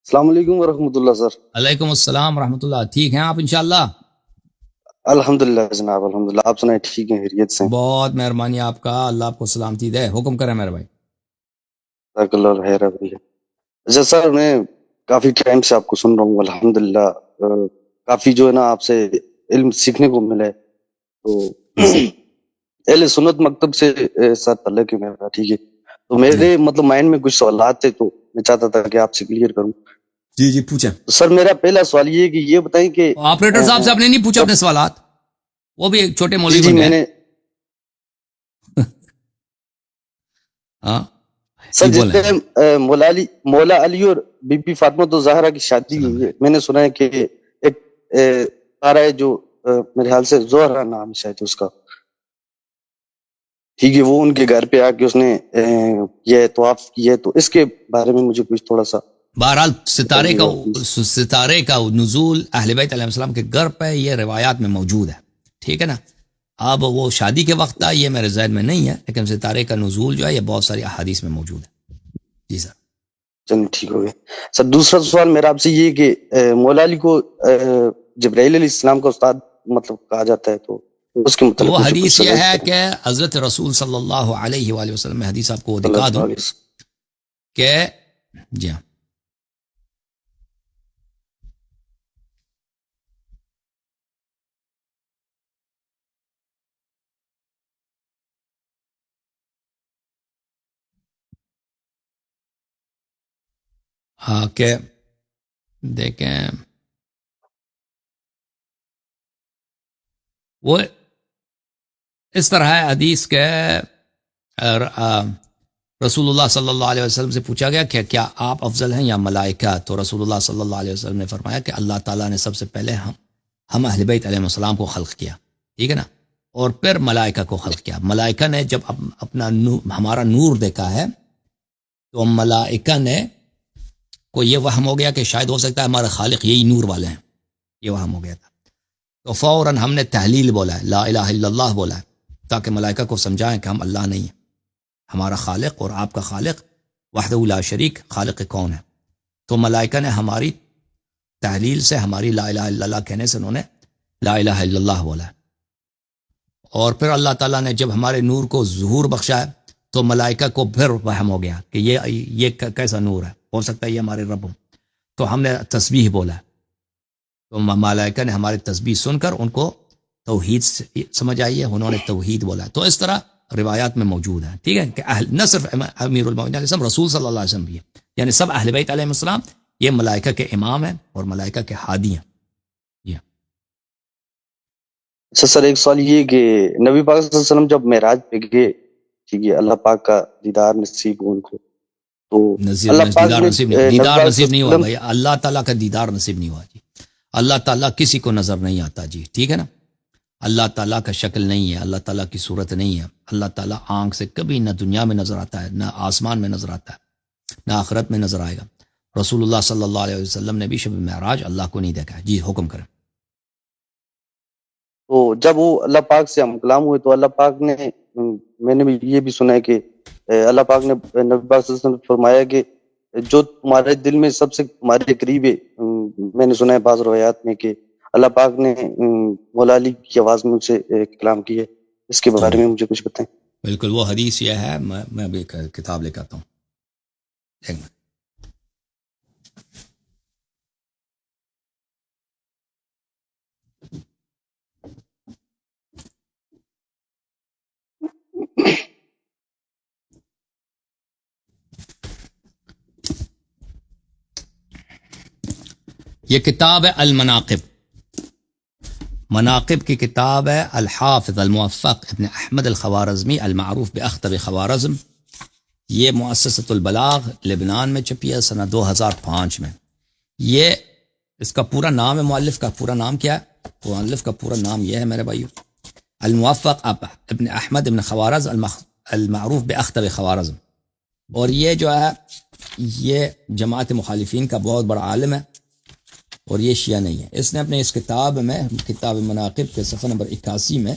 السلام علیکم ورحمۃ اللہ سر۔ علیکم السلام ورحمۃ اللہ۔ ٹھیک ہیں آپ انشاءاللہ؟ الحمدللہ جناب، الحمدللہ۔ آپ سنائیں، ٹھیک ہیں، خیریت سے؟ بہت مہربانی آپ کا، اللہ آپ کو سلامتی دے۔ حکم کریں میرے بھائی۔ جزاک اللہ خیر ابھی۔ اچھا سر، میں کافی ٹائم سے آپ کو سن رہا ہوں، الحمدللہ۔ کافی جو ہے نا آپ سے علم سیکھنے کو ملا ہے۔ تو اہل سنت مکتب سے سر تعلق ہے میرا، ٹھیک ہے؟ تو میرے مطلب مائنڈ میں کچھ سوالات تھے، تو میں چاہتا تھا کہ آپ سے کلیئر کروں۔ جی پوچھیں۔ سر میرا پہلا سوال یہ ہے کہ یہ بتائیں کہ آپریٹر صاحب سے آپ نے نہیں پوچھا اپنے سوالات؟ وہ بھی ایک چھوٹے مولوی جی بن میں گئے۔ نے ہاں سر جتنے مولا علی اور بی بی فاطمہ زہرا کی شادی ہوئی ہے، میں نے سنا ہے کہ ایک تارا ہے جو میرے خیال سے زہرا نام شاید اس کا، ٹھیک ہے، وہ ان کے گھر پہ آ کے اس نے یہ طواف کیا، تو اس کے بارے میں مجھے کچھ تھوڑا سا بہرحال ستارے بتائیے کا نزول اہل بیت علیہ السلام کے گھر پہ یہ روایات میں موجود ہے، ٹھیک ہے نا؟ اب وہ شادی کے وقت تھا، یہ میرے ذہن میں نہیں ہے، لیکن ستارے کا نزول جو ہے یہ بہت ساری احادیث میں موجود ہے۔ جی سر۔ چلیے ٹھیک ہو گیا سر۔ دوسرا سوال میرا آپ سے یہ کہ مولا علی کو جبرائیل علیہ السلام کا استاد مطلب کہا جاتا ہے، تو اس کے تو متعلق وہ مجھے کچھ حدیث یہ سجیسٹ ہے کریں۔ کہ حضرت رسول صلی اللہ علیہ وآلہ وسلم میں حدیث آپ کو صلی دکھا اللہ دوں علیہ وسلم۔ کہ جی ہاں، کہ دیکھیں وہ اس طرح ہے حدیث کے رسول اللہ صلی اللہ علیہ وسلم سے پوچھا گیا کہ کیا آپ افضل ہیں یا ملائکہ؟ تو رسول اللہ صلی اللہ علیہ وسلم نے فرمایا کہ اللہ تعالیٰ نے سب سے پہلے ہم اہل بیت علیہ السلام کو خلق کیا، ٹھیک ہے نا، اور پھر ملائکہ کو خلق کیا۔ ملائکہ نے جب اپنا ہمارا نور دیکھا ہے تو ملائکہ نے کو یہ وہم ہو گیا کہ شاید ہو سکتا ہے ہمارا خالق یہی نور والے ہیں، یہ وہم ہو گیا تھا۔ تو فوراً ہم نے تحلیل بولا ہے، لا الہ الا اللہ بولا ہے، تاکہ ملائکہ کو سمجھائیں کہ ہم اللہ نہیں ہیں، ہمارا خالق اور آپ کا خالق وحدہ لا شریک خالق کون ہے۔ تو ملائکہ نے ہماری تحلیل سے، ہماری لا الہ الا اللہ کہنے سے انہوں نے لا الہ الا اللہ بولا ہے۔ اور پھر اللہ تعالیٰ نے جب ہمارے نور کو ظہور بخشا ہے تو ملائکہ کو پھر وہم ہو گیا کہ یہ کیسا نور ہے، ہو سکتا ہے یہ ہمارے رب ہوں، تو ہم نے تسبیح بولا ہے۔ تو ملائکہ نے ہماری تسبیح سن کر ان کو توحید سمجھ آئی ہے، انہوں نے توحید بولا ہے۔ تو اس طرح روایات میں موجود ہے، ٹھیک ہے، کہ نہ صرف امیر المومنین علیہ السلام، رسول صلی اللہ علیہ وسلم بھی ہے، یعنی سب اہل بیت علیہ السلام یہ ملائکہ کے امام ہیں اور ملائکہ کے ہادی ہیں۔ اچھا سر، ایک سوال یہ کہ نبی پاک صلی اللہ علیہ وسلم جب معراج پہ گئے، ٹھیک ہے، اللہ پاک کا دیدار نصیب ہو ان کو، تو اللہ پاک دیدار نے نصیب نہیں، نبی دیدار پاک نصیب صلی نہیں اللہ ہوا علیہ بھائی، اللہ تعالیٰ کا دیدار نصیب نہیں ہوا جی۔ اللہ تعالیٰ کسی کو نظر نہیں آتا جی، ٹھیک ہے نا، اللہ تعالیٰ کا شکل نہیں ہے، اللہ تعالیٰ کی صورت نہیں ہے، اللہ تعالیٰ آنکھ سے کبھی نہ دنیا میں نظر آتا ہے، نہ آسمان میں نظر آتا ہے، نہ آخرت میں نظر آئے گا۔ رسول اللہ صلی اللہ علیہ وسلم نے بھی شب معراج اللہ کو نہیں دیکھا ہے۔ جی حکم کریں۔ تو جب وہ اللہ پاک سے ہم کلام ہوئے تو اللہ پاک نے، میں نے بھی یہ بھی سنا ہے کہ اللہ پاک نے نبی پاک صلی اللہ علیہ وسلم نے فرمایا کہ جو تمہارے دل میں سب سے تمہارے قریب ہے، میں نے سنا ہے بعض روایات میں کہ اللہ پاک نے مولا علی کی آواز میں ان سے کلام کی ہے، اس کے بارے میں مجھے کچھ بتائیں۔ بالکل وہ حدیث یہ ہے، میں بھی کتاب لے کے آتا ہوں، ایک منٹ۔ یہ کتاب ہے المناقب، مناقب کی کتاب ہے، الحافظ الموفق ابن احمد الخوارزمی المعروف باختر خوارزم، یہ مؤسسۃ البلاغ لبنان میں چھپی ہے سنہ 2005 میں۔ یہ اس کا پورا نام ہے، مؤلف کا پورا نام کیا ہے؟ مؤلف کا پورا نام یہ ہے میرے بھائیو، الموفق ابن احمد ابن خوارز المعروف باختر خوارزم۔ اور یہ جو ہے یہ جماعت مخالفین کا بہت بڑا عالم ہے، اور یہ شیعہ نہیں ہے۔ اس نے اپنے اس کتاب میں، کتاب مناقب کے صفحہ نمبر 81 میں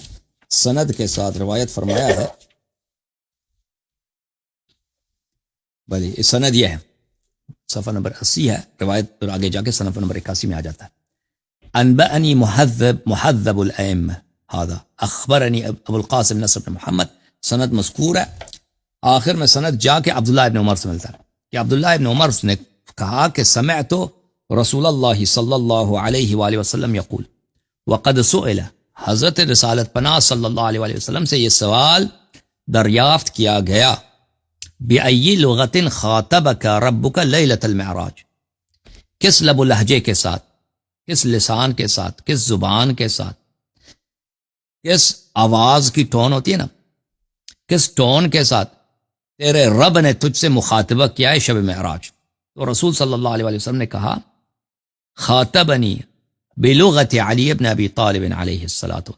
سند کے ساتھ روایت فرمایا ہے، بھلی سند یہ ہے صفحہ نمبر 80 ہے روایت، پھر آگے جا کے صنف نمبر 81 میں آ جاتا ہے. انبأنی محذب الائمہ هذا اخبرنی ابو القاسم نصر بن محمد، سند مذکور ہے، آخر میں سند جا کے عبداللہ ابن عمر سے ملتا ہے کہ عبداللہ ابن عمر نے کہا کہ سمعت رسول اللہ صلی اللہ علیہ وآلہ وسلم یقول وقد سئل، حضرت رسالت پناہ صلی اللہ علیہ وآلہ وسلم سے یہ سوال دریافت کیا گیا، بِأَيِّ لُغَةٍ خَاطَبَكَ رَبُّكَ لَيْلَةَ الْمِعْرَاج، کس لب و لہجے کے ساتھ، کس لسان کے ساتھ، کس زبان کے ساتھ، کس آواز کی ٹون ہوتی ہے نا، کس ٹون کے ساتھ تیرے رب نے تجھ سے مخاطبہ کیا ہے شب معراج. تو رسول صلی اللہ علیہ وسلم نے کہا خاطبنی بلغت علی ابن ابی طالب علیہ السلام،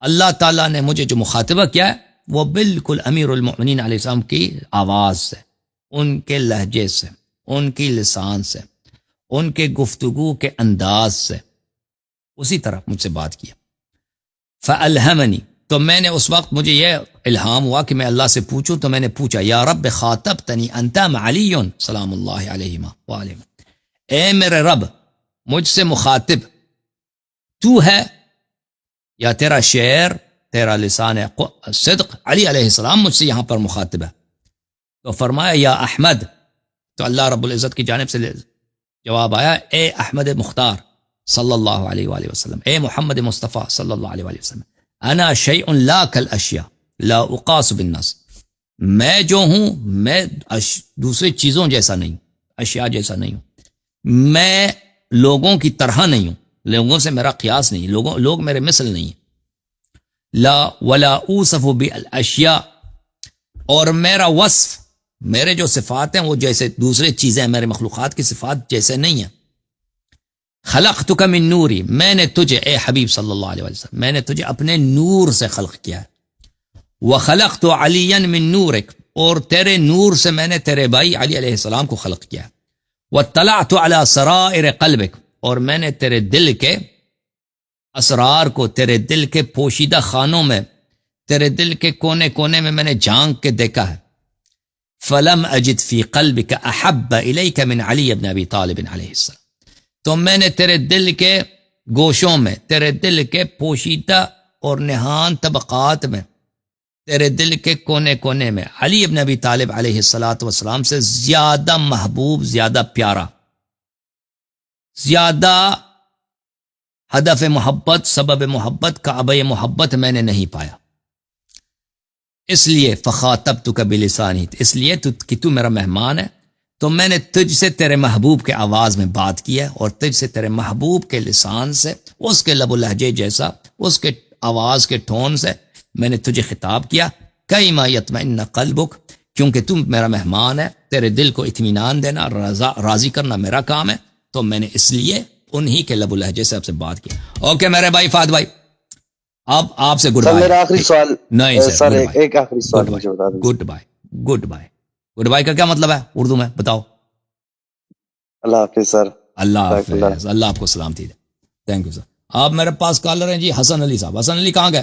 اللہ تعالیٰ نے مجھے جو مخاطبہ کیا ہے وہ بالکل امیر المؤمنین علیہ السلام کی آواز سے، ان کے لہجے سے، ان کی لسان سے، ان کے گفتگو کے انداز سے، اسی طرح مجھ سے بات کیا. فَأَلْهَمَنِي، تو میں نے اس وقت مجھے یہ الہام ہوا کہ میں اللہ سے پوچھوں، تو میں نے پوچھا یا رب خاطبتنی انت ام علی سلام اللہ علیہما وآلہم، اے میرے رب مجھ سے مخاطب تو ہے یا تیرا شعر، تیرا لسان صدق علی علیہ السلام مجھ سے یہاں پر مخاطب ہے. تو فرمایا یا احمد، تو اللہ رب العزت کی جانب سے جواب آیا اے احمد مختار صلی اللہ علیہ وآلہ وسلم، اے محمد مصطفیٰ صلی اللہ علیہ وآلہ وسلم، انا شیء لا کالاشیاء لا اقاس بالناس، میں جو ہوں میں دوسری چیزوں جیسا نہیں، اشیاء جیسا نہیں ہوں، میں لوگوں کی طرح نہیں ہوں، لوگوں سے میرا قیاس نہیں، لوگ میرے مثل نہیں ہیں. لا ولا اوصف بالاشیاء، اور میرا وصف، میرے جو صفات ہیں وہ جیسے دوسرے چیزیں میرے مخلوقات کی صفات جیسے نہیں ہیں. خلقتک من نوری، میں نے تجھے اے حبیب صلی اللہ علیہ وسلم میں نے تجھے اپنے نور سے خلق کیا ہے. وخلقت علیا من نورک، اور تیرے نور سے میں نے تیرے بھائی علی علیہ السلام کو خلق کیا ہے. واطلعت علی سرائر قلبک، اور میں نے تیرے دل کے اسرار کو، تیرے دل کے پوشیدہ خانوں میں، تیرے دل کے کونے کونے میں نے جھانک کے دیکھا ہے. فلم اجد فی قلبک احب الیک من علی بن ابی طالب علیہ السلام، تو میں نے تیرے دل کے گوشوں میں، تیرے دل کے پوشیدہ اور نہان طبقات میں، تیرے دل کے کونے کونے میں علی ابن ابی طالب علیہ السلام سے زیادہ محبوب، زیادہ پیارا، زیادہ ہدف محبت، سبب محبت، کعبہ محبت میں نے نہیں پایا. اس لیے فخاطبتک بلسانی، اس لیے کہ تو میرا مہمان ہے تو میں نے تجھ سے تیرے محبوب کے آواز میں بات کی ہے، اور تجھ سے تیرے محبوب کے لسان سے، اس کے لب و لہجے جیسا، اس کے آواز کے ٹون سے میں نے تجھے خطاب کیا. کیما یطمئن قلبک، کیونکہ تم میرا مہمان ہے، تیرے دل کو اطمینان دینا، راضی کرنا میرا کام ہے، تو میں نے اس لیے انہی کے لب و لہجے سے آپ سے بات کی. اوکے میرے بھائی فہد بھائی، اب آپ سے گڈ سر بائے. میرا آخری سوال، نہیں سر سر، ایک آخری سوال مجھے بتا دیں. Good bye. Good bye, good bye کا کیا مطلب ہے اردو میں بتاؤ؟ اللہ حافظ سر. اللہ حافظ، اللہ آپ کو سلامتی دے. Thank you sir. آپ میرے پاس کالر ہیں جی حسن علی صاحب. حسن علی کہاں گئے؟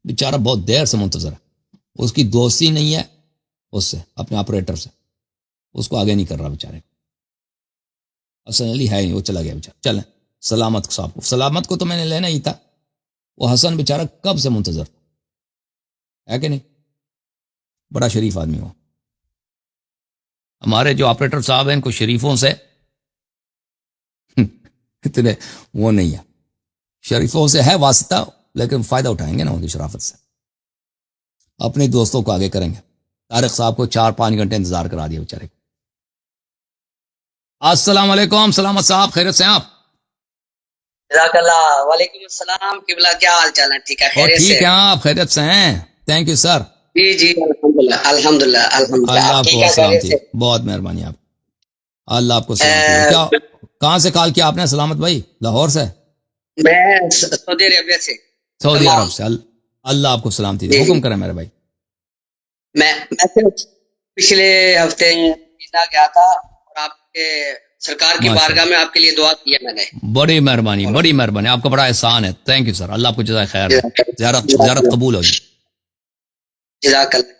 بیچارہ بہت دیر سے منتظر ہے، اس کی دوستی نہیں ہے اس سے، اپنے آپریٹر سے، اس کو آگے نہیں کر رہا بیچارے. حسن علی ہے ہی، وہ چلا گیا بیچارہ. چلیں سلامت صاحب کو، سلامت کو تو میں نے لینا ہی تھا، وہ حسن بیچارہ کب سے منتظر ہے کہ نہیں. بڑا شریف آدمی ہو. ہمارے جو آپریٹر صاحب ہیں ان کو شریفوں سے اتنے وہ نہیں ہے، شریفوں سے ہے واسطہ، لیکن فائدہ اٹھائیں گے نا ان کی شرافت سے. اپنے دوستوں کو آگے کریں گے. طارق صاحب کو 4-5 گھنٹے انتظار کرا دیا بیچارے کو. السلام علیکم. سلامت صاحب، خیریت سے ہیں آپ؟ جزاک اللہ. وعلیکم السلام قبلہ، کیا حال چال ہے؟ ٹھیک ہے، اور خیریت سے؟ ٹھیک ہے آپ، خیریت سے ہیں؟ Thank you sir. جی جی الحمدللہ الحمدللہ الحمدللہ. اللہ آپ آپ ٹھیک کو ہے؟ خیریت سلامتی، سے؟ بہت مہربانی آپ. اللہ آپ کو سلامتی. کیا کہاں سے کال کیا آپ نے سلامت بھائی؟ لاہور سے؟ میں سعودی عربیہ سے. سعودی عرب سے. اللہ آپ کو سلامتی دے. حکم کریں میرے بھائی. میں پچھلے ہفتے مدینہ گیا تھا اور آپ کے سرکار کی بارگاہ میں آپ کے لیے دعا کی ہے میں نے. بڑی مہربانی، بڑی مہربانی. آپ کا بڑا احسان ہے. Thank you sir. اللہ آپ کو جزائے خیر. زیارت قبول ہو جی. جزاک اللہ.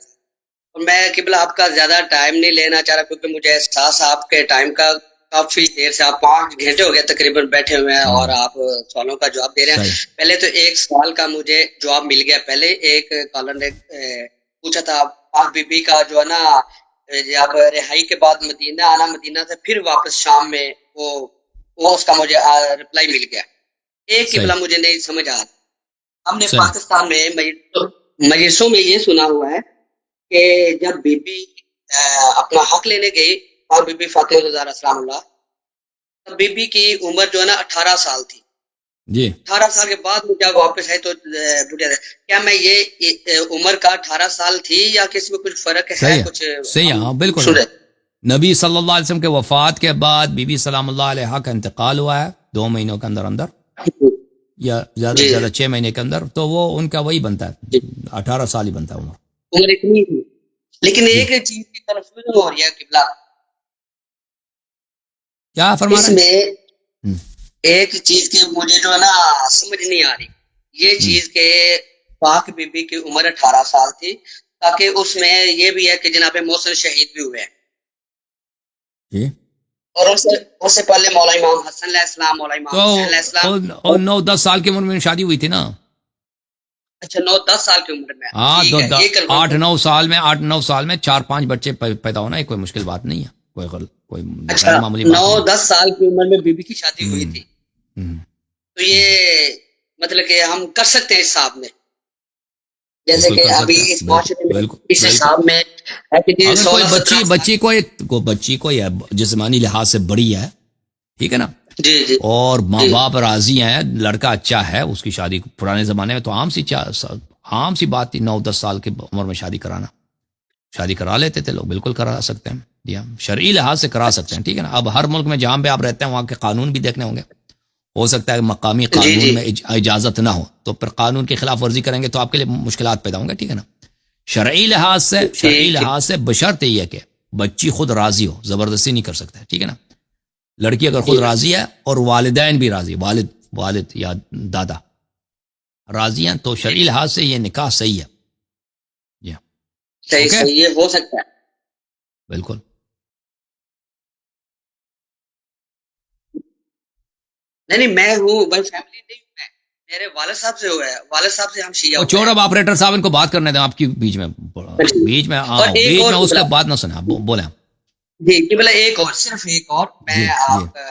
اور میں قبلہ آپ کا زیادہ ٹائم نہیں لینا چاہ رہا، کیونکہ مجھے احساس آپ کے ٹائم کا کافی دیر سے، آپ 5 گھنٹے ہو گئے تقریباً بیٹھے ہوئے ہیں اور آپ سوالوں کا جواب دے رہے ہیں. پہلے تو ایک سوال کا مجھے جواب مل گیا. پہلے ایک کالر نے پوچھا تھا پاک بی بی کا جو ہے نا جب رہائی کے بعد مدینہ آنا، مدینہ سے پھر واپس شام میں وہ اس کا مجھے رپلائی مل گیا. ایک قبلہ مجھے نہیں سمجھ آ رہا. ہم نے پاکستان میں مجلسوں میں یہ سنا ہوا ہے کہ جب بی بی اپنا حق لینے گئی اور بی بی فاطمہ زہرا سلام اللہ، تب بی بی کی عمر جو ہے نا 18 سال تھی جی. 18 سال کے بعد جب واپس آئے تو بڑھیا تھا. کیا میں یہ عمر کا 18 سال تھی یا کسی میں کچھ فرق ہے؟ کچھ صحیح. ہاں بالکل. نبی صلی اللہ علیہ وسلم کے وفات کے بعد بی بی سلام اللہ علیہ کا انتقال ہوا ہے 2 مہینوں کے اندر یا زیادہ سے زیادہ 6 مہینے کے اندر، تو وہ ان کا وہی بنتا ہے 18 سال ہی بنتا ہے عمر اتنی تھی. لیکن ایک چیز کی کنفیوژن ہو رہی ہے قبلہ، کیا فرما اس میں ایک چیز کی مجھے جو ہے نا سمجھ نہیں آ رہی. یہ چیز کہ پاک بی بی کی عمر 18 سال تھی، تاکہ اس میں یہ بھی ہے کہ جناب محسن شہید بھی ہوئے ہیں اور اس سے پہلے مولا امام حسن علیہ السلام، مولا امام حسین علیہ السلام اور 9-10 سال کی عمر میں شادی ہوئی تھی نا. اچھا 9-10 سال کی عمر میں. ہاں 8-9 سال میں 8-9 میں 4-5 بچے پیدا ہونا کوئی مشکل بات نہیں ہے، کوئی اچھا 9-10 سال کی عمر میں بی بی کی شادی ہوئی تھی. تو یہ مطلب کہ ہم کر سکتے ہیں اس حساب میں، جیسے کہ ابھی اس معاشرے میں اس حساب میں بچی کو جسمانی لحاظ سے بڑی ہے، ٹھیک ہے نا، جی اور ماں باپ راضی ہیں، لڑکا اچھا ہے، اس کی شادی پرانے زمانے میں تو عام سی بات تھی 9-10 سال کی عمر میں شادی کرانا. شادی کرا لیتے تھے لوگ، بالکل کرا سکتے ہیں جی. ہم شرعی لحاظ سے کرا سکتے ہیں، ٹھیک ہے نا. اب ہر ملک میں جہاں پہ آپ رہتے ہیں وہاں کے قانون بھی دیکھنے ہوں گے. ہو سکتا ہے مقامی قانون میں اجازت نہ ہو، تو پھر قانون کی خلاف ورزی کریں گے تو آپ کے لیے مشکلات پیدا ہوں گے، ٹھیک ہے نا. شرعی لحاظ سے بشرط یہ ہے کہ بچی خود راضی ہو، زبردستی نہیں کر سکتا، ٹھیک ہے نا. لڑکی اگر خود راضی ہے اور والدین بھی راضی، والد یا دادا راضی ہیں، تو شرعی لحاظ سے یہ نکاح صحیح ہے. صحیح ہو سکتا ہے بالکل. نہیں میں ہوں بھائی، فیملی نہیں ہوں میں، میرے والد صاحب سے ہوا ہے، والد صاحب سے ہم شیعہ ہوئے. چھوڑ اب آپریٹر صاحب ان کو بات کرنے دیں، آپ کی بیچ میں اس کے بات نہ سنا، بولیں جی. قبلہ ایک اور، صرف ایک اور، میں آپ کا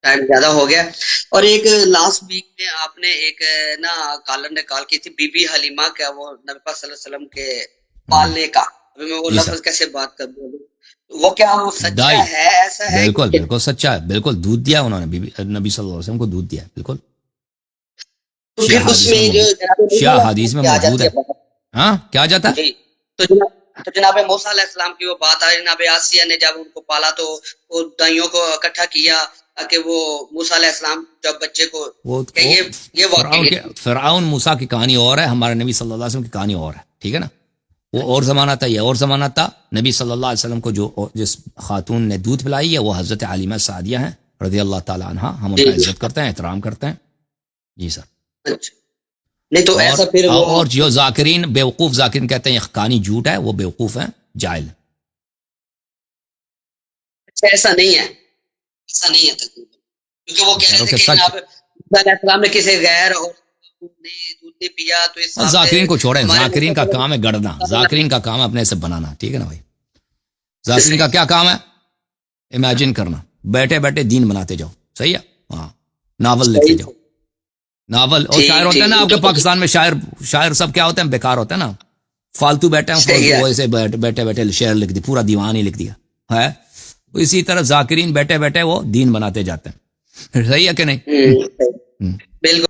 ٹائم زیادہ ہو گیا. اور ایک لاسٹ ویک میں آپ نے ایک نا کالر نے کال کی تھی بی بی حلیمہ کا، وہ نبی پاک صلی اللہ علیہ وسلم کے پالنے کا. ابھی میں وہ لفظ کیسے بات کر دوں، وہ کیا وہ سچا ہے؟ ایسا ہے بالکل سچا ہے، بالکل دودھ دیا انہوں نے، نبی صلی اللہ علیہ وسلم کو دودھ دیا، بالکل. تو پھر اس میں جو شیعہ حدیث میں موجود ہے. ہاں کیا جاتا ہے؟ تو جناب موسیٰ علیہ السلام کی وہ بات آئی، جناب آسیہ نے جب ان کو پالا تو وہ دائیوں کو اکٹھا کیا کہ وہ موسیٰ علیہ السلام جب بچے کو یہ فرعون موسیٰ کی کہانی اور ہے، ہمارے نبی صلی اللہ علیہ وسلم کی کہانی اور ہے، ٹھیک ہے نا. وہ اور زمانہ تھا، یہ اور زمانہ تھا. نبی صلی اللہ علیہ وسلم کو جس خاتون نے دودھ پلائی ہے وہ حضرت علیمہ سعدیہ ہیں رضی اللہ تعالی عنہ. ہم ان کا عزت کرتے ہیں، احترام کرتے ہیں جی سر. نہیں تو ایسا پھر اور جو ذاکرین بیوقوف ذاکرین کہتے ہیں یہ کہانی جھوٹ ہے، وہ بیوقوف ہیں، جاہل. ایسا نہیں ہے، ایسا نہیں ہے کیونکہ وہ کہہ رہے تھے کہ جناب علیہ السلام نے کسی غیر اور دودھ نہیں پیا تو اس ذاکرین کو چھوڑیں. ذاکرین کا کام ہے گڑنا، ذاکرین کا کام ہے اپنے سے بنانا، ٹھیک ہے نا بھائی. ذاکرین کا کیا کام ہے؟ امیجن کرنا، بیٹھے بیٹھے دین بناتے جاؤ، صحیح ہے. ہاں ناول لکھتے جاؤ، ناول. اور شاعر ہوتے ہیں نا آپ کے پاکستان میں، شاعر سب کیا ہوتے ہیں؟ بیکار ہوتے ہیں نا، فالتو بیٹھے ہیں، ویسے بیٹھے بیٹھے شعر لکھ دی، پورا دیوان ہی لکھ دیا ہے. اسی طرح ذاکرین بیٹھے بیٹھے وہ دین بناتے جاتے ہیں، صحیح ہے کہ نہیں؟ بالکل.